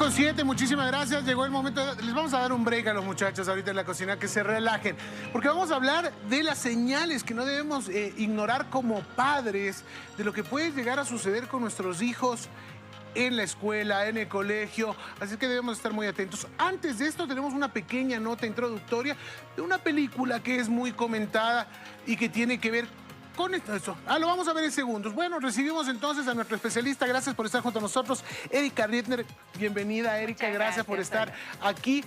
10:07, muchísimas gracias. Llegó el momento, les vamos a dar un break a los muchachos ahorita en la cocina, que se relajen. Porque vamos a hablar de las señales que no debemos ignorar como padres, de lo que puede llegar a suceder con nuestros hijos en la escuela, en el colegio, así que debemos estar muy atentos. Antes de esto tenemos una pequeña nota introductoria de una película que es muy comentada y que tiene que ver con esto. Lo vamos a ver en segundos. Bueno, recibimos entonces a nuestro especialista. Gracias por estar junto a nosotros, Erika Rittner. Bienvenida, Erika. Gracias por estar aquí.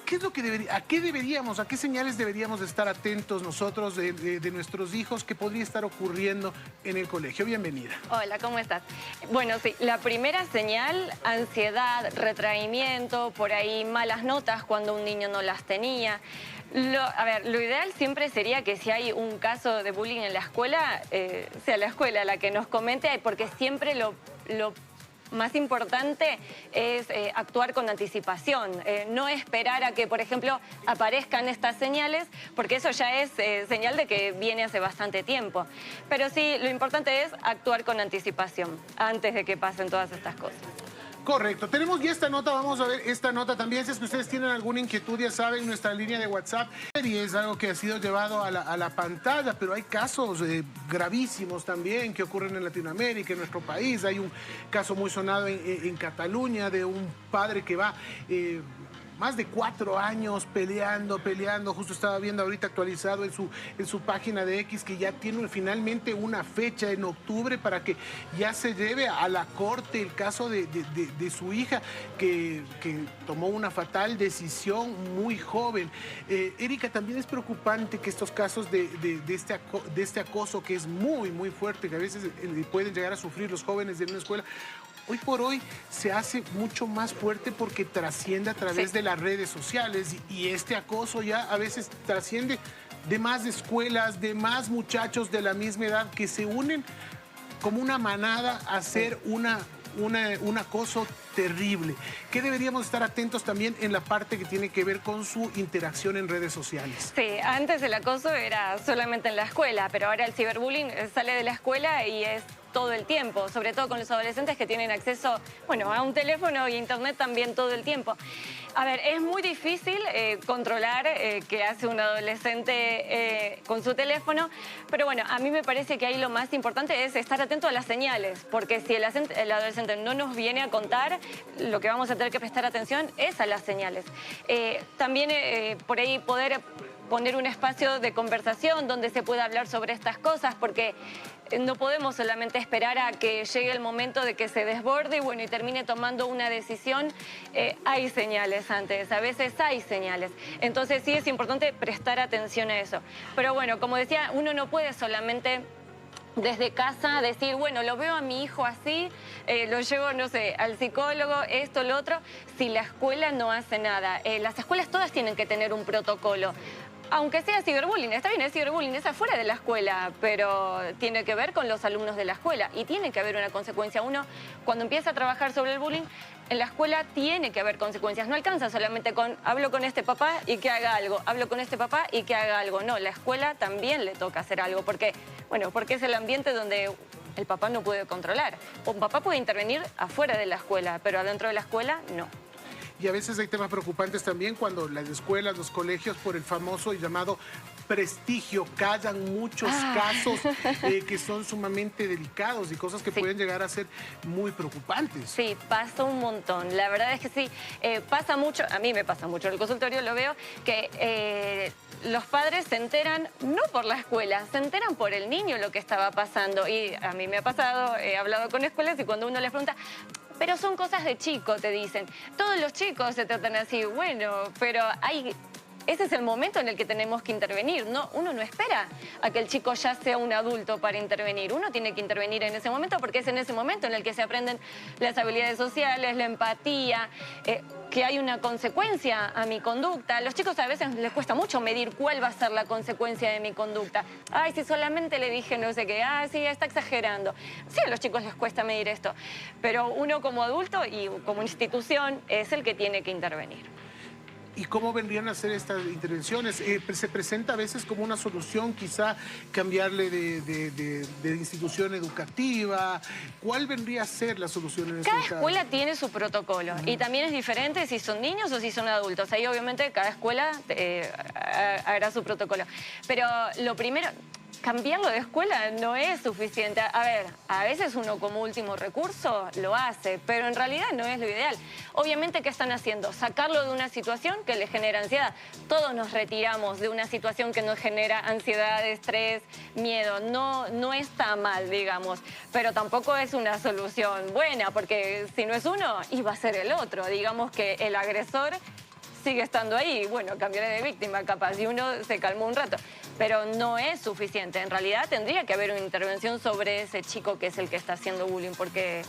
¿Qué es lo que a qué señales deberíamos estar atentos nosotros de nuestros hijos que podría estar ocurriendo en el colegio? Bienvenida. Hola, ¿cómo estás? Bueno, sí, la primera señal, ansiedad, retraimiento, por ahí malas notas cuando un niño no las tenía. Lo ideal siempre sería que si hay un caso de bullying en la escuela, sea la escuela la que nos comente, porque siempre lo más importante es actuar con anticipación, no esperar a que, por ejemplo, aparezcan estas señales, porque eso ya es señal de que viene hace bastante tiempo. Pero sí, lo importante es actuar con anticipación, antes de que pasen todas estas cosas. Correcto. Tenemos ya esta nota, vamos a ver esta nota también. Si es que ustedes tienen alguna inquietud, ya saben, nuestra línea de WhatsApp. Y es algo que ha sido llevado a la pantalla, pero hay casos gravísimos también que ocurren en Latinoamérica, en nuestro país. Hay un caso muy sonado en Cataluña de un padre que va más de 4 años peleando. Justo estaba viendo ahorita actualizado en su página de X que ya tiene finalmente una fecha en octubre para que ya se lleve a la corte el caso de su hija que tomó una fatal decisión muy joven. Erika, también es preocupante que estos casos de este acoso, que es muy, muy fuerte, que a veces pueden llegar a sufrir los jóvenes de una escuela, hoy por hoy se hace mucho más fuerte porque trasciende a través de las redes sociales y este acoso ya a veces trasciende de más escuelas, de más muchachos de la misma edad que se unen como una manada a hacer un acoso terrible. ¿Qué deberíamos estar atentos también en la parte que tiene que ver con su interacción en redes sociales? Sí, antes el acoso era solamente en la escuela, pero ahora el ciberbullying sale de la escuela y es todo el tiempo, sobre todo con los adolescentes que tienen acceso, bueno, a un teléfono y internet también todo el tiempo. A ver, es muy difícil controlar qué hace un adolescente con su teléfono, pero bueno, a mí me parece que ahí lo más importante es estar atento a las señales, porque si el adolescente no nos viene a contar, lo que vamos a tener que prestar atención es a las señales. También por ahí poder poner un espacio de conversación donde se pueda hablar sobre estas cosas, porque no podemos solamente esperar a que llegue el momento de que se desborde y termine tomando una decisión. Hay señales antes, a veces hay señales. Entonces sí es importante prestar atención a eso. Pero bueno, como decía, uno no puede solamente desde casa decir, bueno, lo veo a mi hijo así, lo llevo, no sé, al psicólogo, esto, lo otro, si la escuela no hace nada. Las escuelas todas tienen que tener un protocolo. Aunque sea ciberbullying, está bien, es ciberbullying, es afuera de la escuela, pero tiene que ver con los alumnos de la escuela y tiene que haber una consecuencia. Uno, cuando empieza a trabajar sobre el bullying, en la escuela tiene que haber consecuencias. No alcanza solamente con hablo con este papá y que haga algo, hablo con este papá y que haga algo. No, la escuela también le toca hacer algo, porque es el ambiente donde el papá no puede controlar. Un papá puede intervenir afuera de la escuela, pero adentro de la escuela no. Y a veces hay temas preocupantes también cuando las escuelas, los colegios, por el famoso y llamado prestigio, callan muchos casos que son sumamente delicados y cosas que pueden llegar a ser muy preocupantes. Sí, pasa un montón. La verdad es que sí, pasa mucho, a mí me pasa mucho, en el consultorio lo veo, que los padres se enteran, no por la escuela, se enteran por el niño lo que estaba pasando. Y a mí me ha pasado, he hablado con escuelas y cuando uno les pregunta, pero son cosas de chico, te dicen. Todos los chicos se tratan así, bueno, pero ese es el momento en el que tenemos que intervenir, ¿no? Uno no espera a que el chico ya sea un adulto para intervenir. Uno tiene que intervenir en ese momento porque es en ese momento en el que se aprenden las habilidades sociales, la empatía, que hay una consecuencia a mi conducta. A los chicos a veces les cuesta mucho medir cuál va a ser la consecuencia de mi conducta. Ay, si solamente le dije no sé qué, sí, está exagerando. Sí, a los chicos les cuesta medir esto, pero uno como adulto y como institución es el que tiene que intervenir. ¿Y cómo vendrían a ser estas intervenciones? ¿Se presenta a veces como una solución, quizá cambiarle de institución educativa? ¿Cuál vendría a ser la solución en este caso? Cada escuela tiene su protocolo y también es diferente si son niños o si son adultos. Ahí obviamente cada escuela hará su protocolo. Pero lo primero, cambiarlo de escuela no es suficiente. A ver, a veces uno como último recurso lo hace, pero en realidad no es lo ideal. Obviamente, ¿qué están haciendo? Sacarlo de una situación que le genera ansiedad. Todos nos retiramos de una situación que nos genera ansiedad, estrés, miedo. No está mal, digamos, pero tampoco es una solución buena, porque si no es uno, iba a ser el otro. Digamos que el agresor sigue estando ahí. Bueno, cambiaré de víctima capaz y uno se calmó un rato. Pero no es suficiente. En realidad tendría que haber una intervención sobre ese chico que es el que está haciendo bullying, porque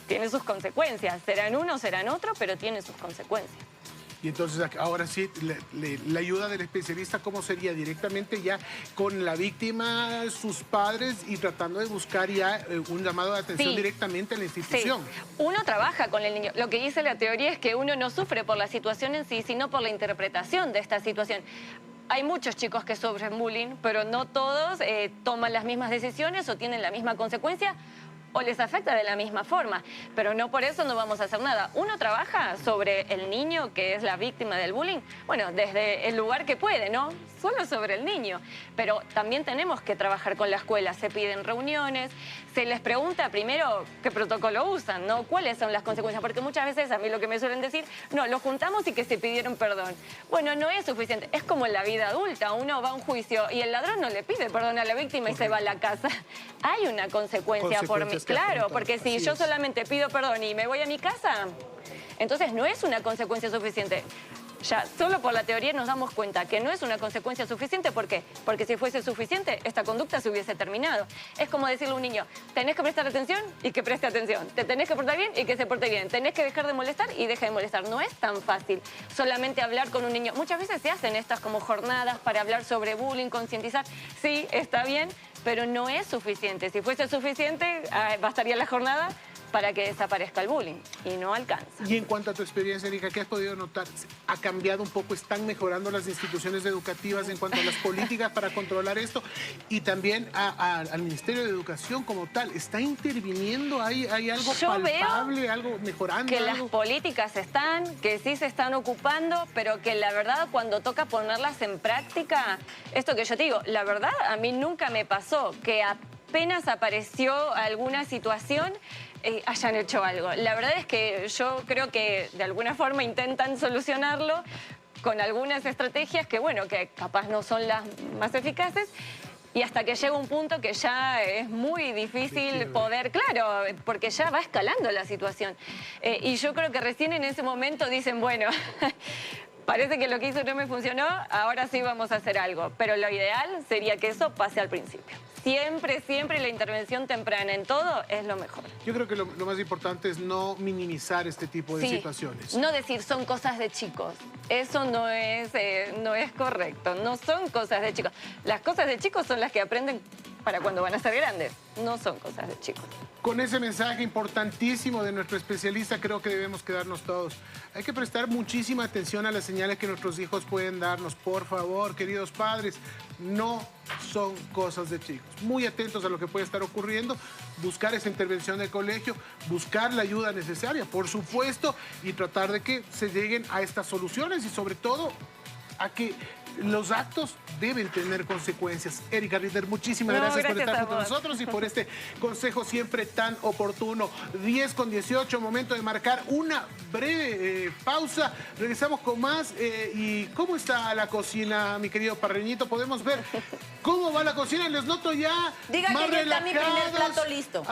tiene sus consecuencias. Serán uno, serán otro, pero tiene sus consecuencias. Y entonces ahora sí, la ayuda del especialista, ¿cómo sería? Directamente ya con la víctima, sus padres, y tratando de buscar ya un llamado de atención directamente a la institución. Sí. Uno trabaja con el niño. Lo que dice la teoría es que uno no sufre por la situación en sí, sino por la interpretación de esta situación. Hay muchos chicos que sufren bullying, pero no todos toman las mismas decisiones o tienen la misma consecuencia o les afecta de la misma forma, pero no por eso no vamos a hacer nada. Uno trabaja sobre el niño que es la víctima del bullying, bueno, desde el lugar que puede, ¿no? Solo sobre el niño, pero también tenemos que trabajar con la escuela. Se piden reuniones, se les pregunta primero qué protocolo usan, ¿no? ¿Cuáles son las consecuencias? Porque muchas veces a mí lo que me suelen decir, no, los juntamos y que se pidieron perdón. Bueno, no es suficiente, es como en la vida adulta, uno va a un juicio y el ladrón no le pide perdón a la víctima y se va a la casa. Hay una consecuencia por mí. Claro, porque si yo solamente pido perdón y me voy a mi casa, entonces no es una consecuencia suficiente. Ya solo por la teoría nos damos cuenta que no es una consecuencia suficiente. ¿Por qué? Porque si fuese suficiente, esta conducta se hubiese terminado. Es como decirle a un niño, tenés que prestar atención y que preste atención. Te tenés que portar bien y que se porte bien. Tenés que dejar de molestar y deja de molestar. No es tan fácil solamente hablar con un niño. Muchas veces se hacen estas como jornadas para hablar sobre bullying, concientizar. Sí, está bien, pero no es suficiente. Si fuese suficiente, bastaría la jornada para que desaparezca el bullying, y no alcanza. Y en cuanto a tu experiencia, Erika, ¿qué has podido notar? ¿Ha cambiado un poco? ¿Están mejorando las instituciones educativas en cuanto a las políticas para controlar esto? Y también al Ministerio de Educación como tal, ¿está interviniendo? ¿Hay algo palpable, algo mejorando? Que las políticas están, que sí se están ocupando, pero que la verdad cuando toca ponerlas en práctica, esto que yo te digo, la verdad a mí nunca me pasó que apenas apareció alguna situación hayan hecho algo. La verdad es que yo creo que de alguna forma intentan solucionarlo con algunas estrategias que, bueno, que capaz no son las más eficaces, y hasta que llega un punto que ya es muy difícil poder, claro, porque ya va escalando la situación. Y yo creo que recién en ese momento dicen, bueno, parece que lo que hizo no me funcionó, ahora sí vamos a hacer algo. Pero lo ideal sería que eso pase al principio. Siempre, siempre la intervención temprana en todo es lo mejor. Yo creo que lo más importante es no minimizar este tipo de situaciones. No decir son cosas de chicos. Eso no es correcto. No son cosas de chicos. Las cosas de chicos son las que aprenden para cuando van a ser grandes. No son cosas de chicos. Con ese mensaje importantísimo de nuestro especialista, creo que debemos quedarnos todos. Hay que prestar muchísima atención a las señales que nuestros hijos pueden darnos. Por favor, queridos padres, no son cosas de chicos. Muy atentos a lo que puede estar ocurriendo, buscar esa intervención del colegio, buscar la ayuda necesaria, por supuesto, y tratar de que se lleguen a estas soluciones y sobre todo a que los actos deben tener consecuencias. Erika Ritter, muchísimas gracias por estar con nosotros y por este consejo siempre tan oportuno. 10:18, momento de marcar una breve pausa. Regresamos con más. ¿Y cómo está la cocina, mi querido Parreñito? Podemos ver cómo va la cocina. Les noto ya Diga más que ya está mi primer relajados. plato listo.